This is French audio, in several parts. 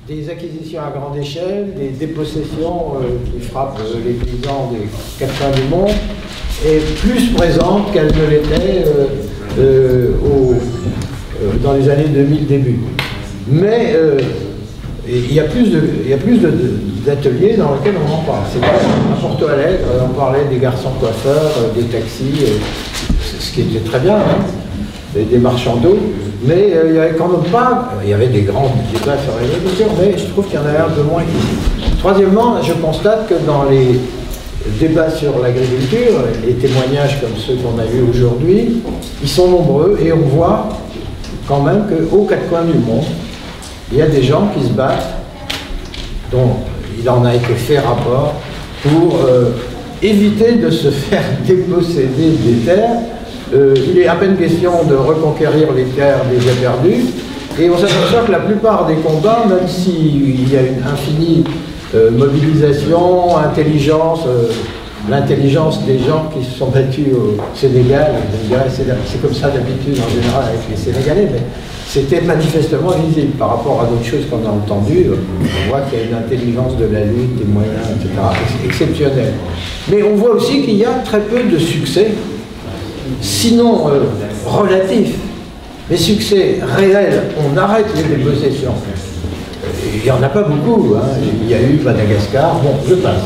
Des acquisitions à grande échelle, des dépossessions qui frappent les paysans des quatre coins du monde, est plus présente qu'elle ne l'était dans les années 2000 début. Mais il y a plus d'ateliers dans lesquels on en parle. C'est vrai, à Porto Alegre, on parlait des garçons coiffeurs, des taxis, ce qui était très bien, hein, des marchands d'eau. Mais il n'y avait quand même pas, il y avait des grands débats sur l'agriculture, mais je trouve qu'il y en avait un peu moins qu'ici. Troisièmement, je constate que dans les débats sur l'agriculture, les témoignages comme ceux qu'on a eus aujourd'hui, ils sont nombreux et on voit quand même qu'aux quatre coins du monde, il y a des gens qui se battent, dont il en a été fait rapport, pour éviter de se faire déposséder des terres. Il est à peine question de reconquérir les terres déjà perdues, et on s'aperçoit que la plupart des combats, même s'il y a une infinie mobilisation, intelligence, l'intelligence des gens qui se sont battus au Sénégal, c'est comme ça d'habitude en général avec les Sénégalais, mais c'était manifestement visible par rapport à d'autres choses qu'on a entendues. On voit qu'il y a une intelligence de la lutte, des moyens, etc., exceptionnelle. Mais on voit aussi qu'il y a très peu de succès, sinon relatif, mais succès réel. On arrête les dépossessions. Il n'y en a pas beaucoup, hein. Il y a eu Madagascar, bon, je passe.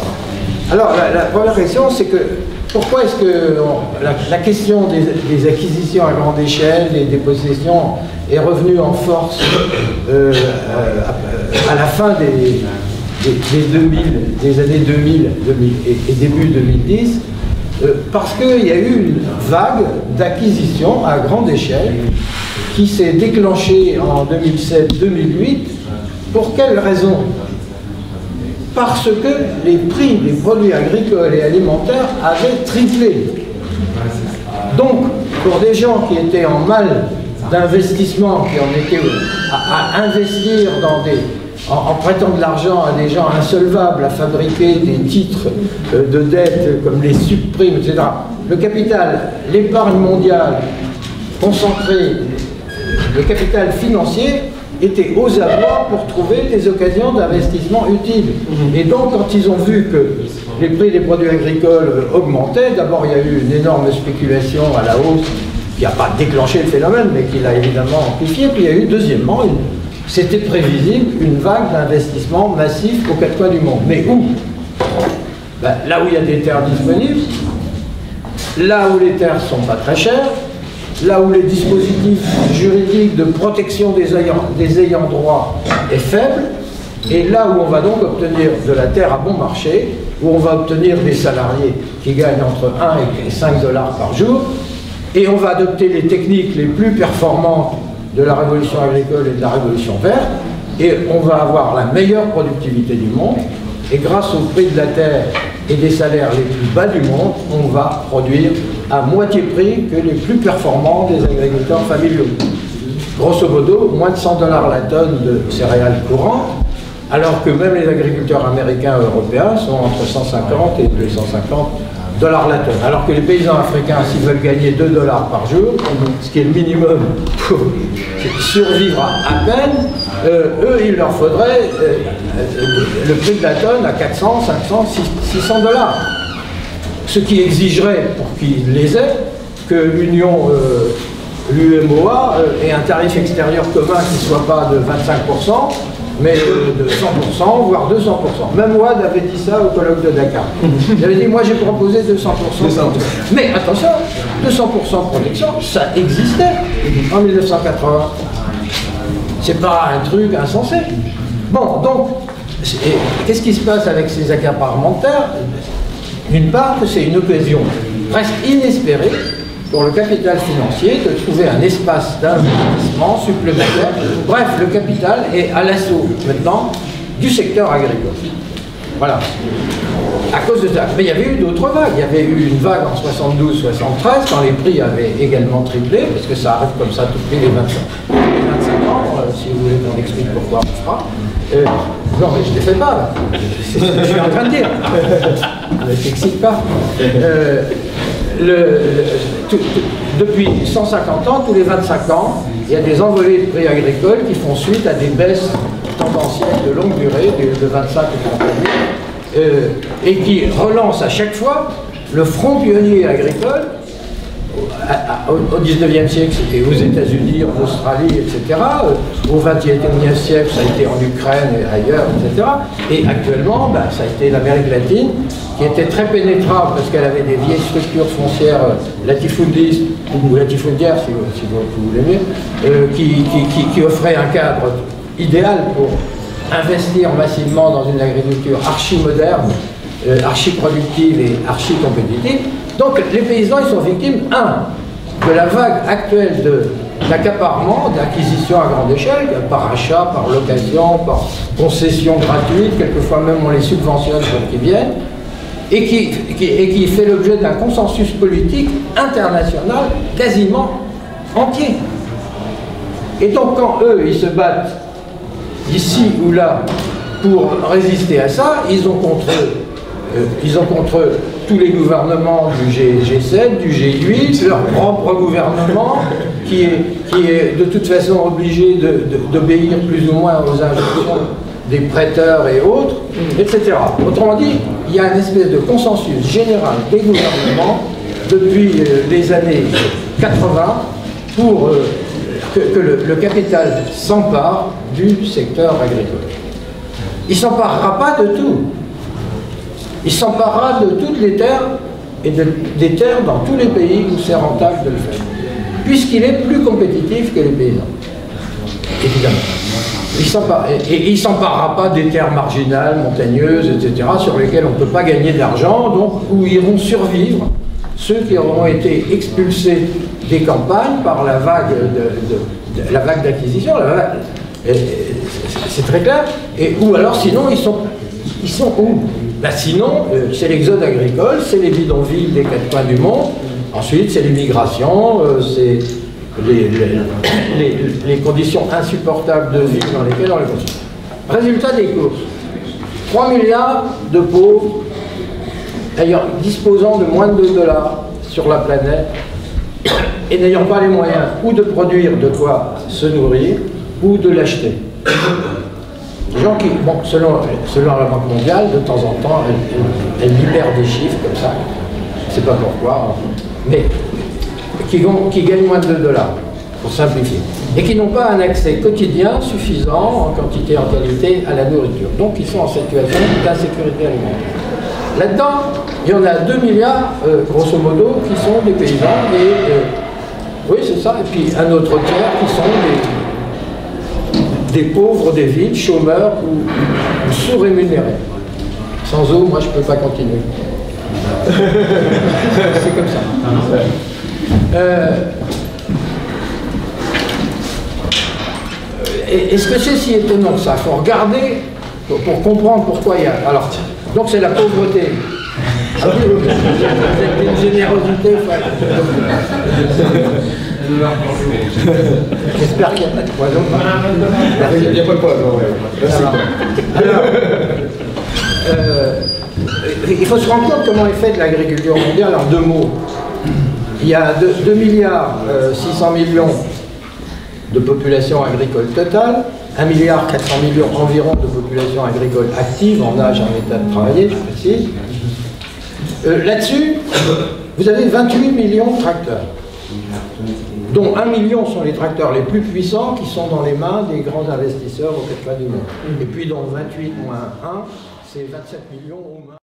Alors la première question, c'est que pourquoi est-ce que la question des acquisitions à grande échelle, des dépossessions, est revenue en force à la fin des années 2000 et début 2010? Parce qu'il y a eu une vague d'acquisition à grande échelle qui s'est déclenchée en 2007-2008. Pour quelle raison? Parce que les prix des produits agricoles et alimentaires avaient triplé. Donc, pour des gens qui étaient en mal d'investissement, qui en étaient à investir en prêtant de l'argent à des gens insolvables, à fabriquer des titres de dette comme les subprimes, etc. Le capital, l'épargne mondiale concentrée, le capital financier était aux abois pour trouver des occasions d'investissement utiles. Et donc, quand ils ont vu que les prix des produits agricoles augmentaient, d'abord il y a eu une énorme spéculation à la hausse qui n'a pas déclenché le phénomène, mais qui l'a évidemment amplifié. Puis il y a eu, deuxièmement, c'était prévisible, une vague d'investissement massif aux quatre coins du monde. Mais où? Ben, là où il y a des terres disponibles, là où les terres ne sont pas très chères, là où les dispositifs juridiques de protection des ayants droit est faible, et là où on va donc obtenir de la terre à bon marché, où on va obtenir des salariés qui gagnent entre 1 et 5 $ par jour, et on va adopter les techniques les plus performantes de la révolution agricole et de la révolution verte, et on va avoir la meilleure productivité du monde, et grâce au prix de la terre et des salaires les plus bas du monde, on va produire à moitié prix que les plus performants des agriculteurs familiaux. Grosso modo, moins de 100 $ la tonne de céréales courantes, alors que même les agriculteurs américains et européens sont entre 150 et 250 $ la tonne. Alors que les paysans africains, s'ils veulent gagner 2 $ par jour, ce qui est le minimum pour survivre à peine, eux, il leur faudrait le prix de la tonne à 400, 500, 600 $. Ce qui exigerait, pour qu'ils les aient, que l'UMOA ait un tarif extérieur commun qui ne soit pas de 25%, mais de 100%, voire 200%. Même Ouad avait dit ça au colloque de Dakar. Il avait dit, moi j'ai proposé 200%. Mais attention, 200% de protection, ça existait en 1980. C'est pas un truc insensé. Bon, donc, qu'est-ce qui se passe avec ces accaparements de terre? D'une part, c'est une occasion presque inespérée pour le capital financier de trouver un espace d'investissement supplémentaire. Bref, le capital est à l'assaut maintenant du secteur agricole. Voilà. À cause de ça. Mais il y avait eu d'autres vagues. Il y avait eu une vague en 72-73 quand les prix avaient également triplé, parce que ça arrive comme ça tous les 25 ans. Si vous voulez qu'on explique pourquoi on fera. Non, mais je ne les fais pas. Je suis en train de dire. Ne t'excite pas. depuis 150 ans, tous les 25 ans, il y a des envolées de prix agricoles qui font suite à des baisses tendancielles de longue durée, de 25 ou 30 années, et qui relancent à chaque fois le front pionnier agricole. Au 19e siècle, c'était aux États-Unis, en Australie, etc. Au 21e siècle, ça a été en Ukraine et ailleurs, etc. Et actuellement, ça a été l'Amérique latine, qui était très pénétrable parce qu'elle avait des vieilles structures foncières latifundistes, ou latifundières, si vous l'aimez, qui offraient un cadre idéal pour investir massivement dans une agriculture archi-moderne, archi-productive et archi-compétitive. Donc les paysans, ils sont victimes, de la vague actuelle d'accaparement, d'acquisition à grande échelle, par achat, par location, par concession gratuite, quelquefois même on les subventionne pour qu'ils viennent, et qui fait l'objet d'un consensus politique international quasiment entier. Et donc quand eux, ils se battent ici ou là pour résister à ça, ils ont contre eux tous les gouvernements du G7, du G8, leur propre gouvernement, qui est de toute façon obligé d'obéir plus ou moins aux injonctions des prêteurs et autres, etc. Autrement dit, il y a une espèce de consensus général des gouvernements depuis les années 80 pour que le capital s'empare du secteur agricole. Il ne s'emparera pas de tout. Il s'emparera de toutes les terres et des terres dans tous les pays où c'est rentable de le faire, puisqu'il est plus compétitif que les paysans, évidemment. Il ne s'emparera pas des terres marginales, montagneuses, etc., sur lesquelles on ne peut pas gagner d'argent, donc où iront survivre ceux qui auront été expulsés des campagnes par la vague d'acquisition. C'est très clair. Ou alors, sinon, ils sont où? Sinon, c'est l'exode agricole, c'est les bidonvilles des quatre coins du monde. Ensuite, c'est l'immigration, c'est les conditions insupportables de vie dans lesquelles on les construit. Résultat des courses. 3 milliards de pauvres disposant de moins de $2 sur la planète et n'ayant pas les moyens ou de produire de quoi se nourrir ou de l'acheter. Des gens qui, selon la Banque mondiale, de temps en temps, elle libère des chiffres comme ça, je ne sais pas pourquoi, mais qui gagnent moins de $2, pour simplifier, et qui n'ont pas un accès quotidien suffisant en quantité et en qualité à la nourriture. Donc ils sont en situation d'insécurité alimentaire. Là-dedans, il y en a 2 milliards, grosso modo, qui sont des paysans, et oui, c'est ça, et puis un autre tiers qui sont des pauvres des villes, chômeurs ou sous-rémunérés. Sans eau, moi, je ne peux pas continuer. C'est comme ça. Est-ce que c'est si étonnant que ça? Il faut regarder pour comprendre pourquoi il y a... Alors, donc c'est la pauvreté. Ah oui, vous avez une générosité. J'espère qu'il n'y a pas de poison. Il n'y a pas de poison, alors, il faut se rendre compte comment est faite l'agriculture mondiale en 2 mots. Il y a 2 milliards 600 millions de population agricole totale, 1 milliard 400 millions environ de population agricole active, en âge, en état de travailler, je précise. Là-dessus, vous avez 28 millions de tracteurs, dont 1 million sont les tracteurs les plus puissants qui sont dans les mains des grands investisseurs aux quatre coins du monde. Et puis, dont 28 moins 1, c'est 27 millions aux mains.